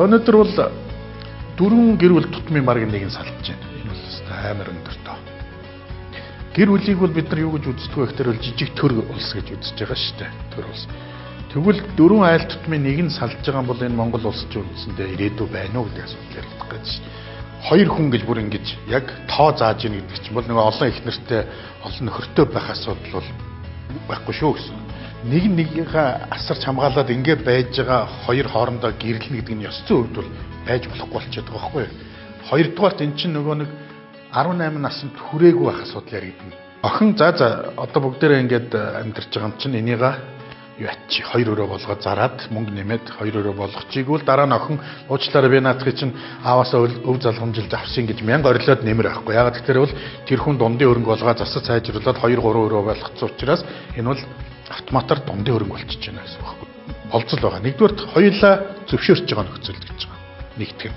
За өнөөдөр бол 4 гэр бүл тутмын марг нэг нь салж байна. Энэ бол амар өндөр тоо. Гэр бүлийг бол бид нар юу гэж үздэг вэ гэхээр бол жижиг төр улс гэж үзэж байгаа шүү дээ. Төр улс. Тэгвэл 4 айл тутмын нэг нь салж байгаа бол энэ Монгол улс ч үндсэндээ ирээдүй байна уу гэдэг асуулт яригдах гэж шүү дээ. Хоёр хүн гэж бүр ингэж яг тоо зааж ийн гэдэг чинь бол нэг олон их нэртэй олон нөхөртэй байх асуудал бол байхгүй шүү гэсэн. Нэг нэгийнхээ асарч хамгаалаад ингэ байж байгаа хоёр хоорондоо гэрлэнэ гэдэг нь ёс зүйн хувьд бол байж болохгүй болчиход байгаа байхгүй юу. Хоёрдугаарт эн чинь нөгөө нэг 18 наснд хүрээгүй байх асуудал яригдана. Охин за одоо бүгдээрээ ингээд амьдарч байгаа юм чинь энийг юу ачи 2 өрөө болгоод зараад мөнгө нэмээд 2 өрөө болгочихийг бол дараа нь охин уучлаарай би наадахыг чинь ааваасаа өв залхамжилж авсан гэж 1000 орилоод нэмэр авахгүй. Ягаад гэхээр бол тэр хүн дундын хөрөнгө болгоо засаж сайжруулаад 2 3 өрөө болгоцсон учраас энэ бол автоматар дундын хөрөнгө болчихж байна гэсэн үг байхгүй. Болцол байгаа. Нэгдүгээрт хоёулаа зөвшөөрч байгаа нөхцөл гэж байгаа. Нэгтгэн.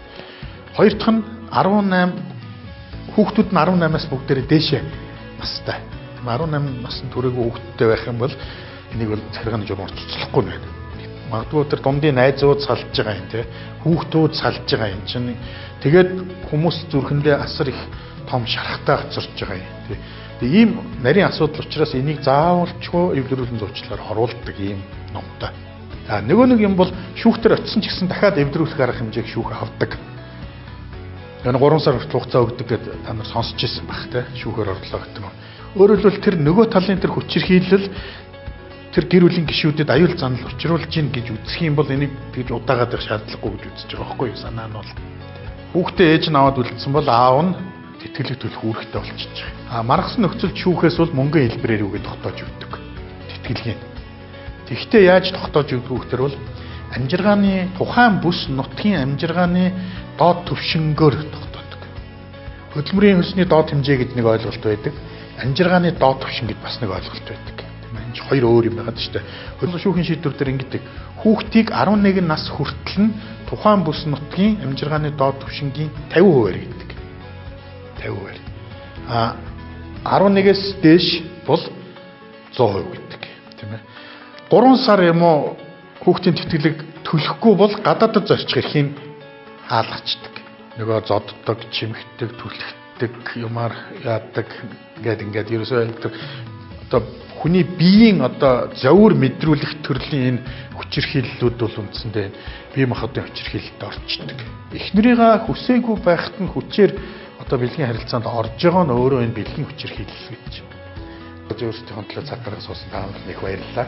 Хоёр дахь нь 18 хүүхдүүд нь 18-аас бүгдээрээ дээшээ настай. 18 насны түрээгүй хүүхдтэй байх юм бол энийг бол царганы журмаар цуцлахгүй байна. Магадгүй тэр дундын найзууд салж байгаа юм те. Хүүхдүүд салж байгаа юм чинь тэгээд хүмүүс зүрхэндээ асар их том шарахтай хоцорч байгаа юм те. Тэгээ ийм нарийн асуудал учраас энийг заавалчгүй эвлэрүүлэн зурчлаар оруулдаг ийм номтой. За нөгөө нэг юм бол шүүхтэр очисон ч гэсэн дахиад эвдрүүлэх арга хэмжээг шүүх авдаг. Энэ 3 сар хугацаа өгдөг гэдээ та нар сонсч ирсэн баг те. Шүүхээр орлоо гэдэг нь. Өөрөөр хэлбэл тэр нөгөө талын тэр хүчирхийлэл тэр гэр бүлийн гишүүдэд аюул занал учруулж гин гэж үзэх юм бол энийг тэгж удаагаад байх шаардлагагүй гэж үзэж байгаа байхгүй юу? Санаа нь бол хүүхдээ ээж нь аваад үлдсэн бол аав нь тэтгэлэг төлөх үүрэгтэй болчихж байгаа. Маргасан нөхцөлд шүүхээс бол мөнгөний хэлбэрээр үгээд тогтоож өгдөг. Тэтгэлгийн. Тэгэхдээ яаж тогтоож өгдөг вэ гэхээр бол амжиргааны тухайн бүс нутгийн амжиргааны доод түвшингөөр тогтоодог. Хөдөлмөрийн хөлсний доод хэмжээ гэдэг нэг ойлголт байдаг. Амжиргааны доод түвшин гэдэг бас нэг ойлголт байдаг. Энэ хоёр өөр юм байгаа шүү дээ. Хөдөлмөрийн шүүхийн шийдвэр дээр ингэдэг. Хүүхдийг 11 нас хүртэл нь тухайн бүс нутгийн амжиргааны доод түвшингийн 50% гэдэг. 50%. 11-ээс дээш бол 100% гэдэг. Тийм ээ. 3 сар юм уу хүүхдийн тэтгэлэг төлөхгүй бол гадаадд зорчих эрхийн хаалгачдаг. Нөгөө зоддог, чимэгдэг, түлхдэг, юмар яадаг ингээд ерөөсөө байдаг. Одоо хүний биеийн одоо зовөр мэдрүүлэх төрлийн энэ хүчирхийллүүд бол үндсэндээ бие махбодын хүчирхийлэлд орчдөг. Эхнэрийгээ хүсээгүй байхад нь хүчээр одоо бэлгийн харилцаанд орж байгаа нь өөрөө энэ бэлгийн хүчирхийлэл гэж. Өөрсдийнхөө төлөө цаатараа суусан та бүхэнд их баярлалаа.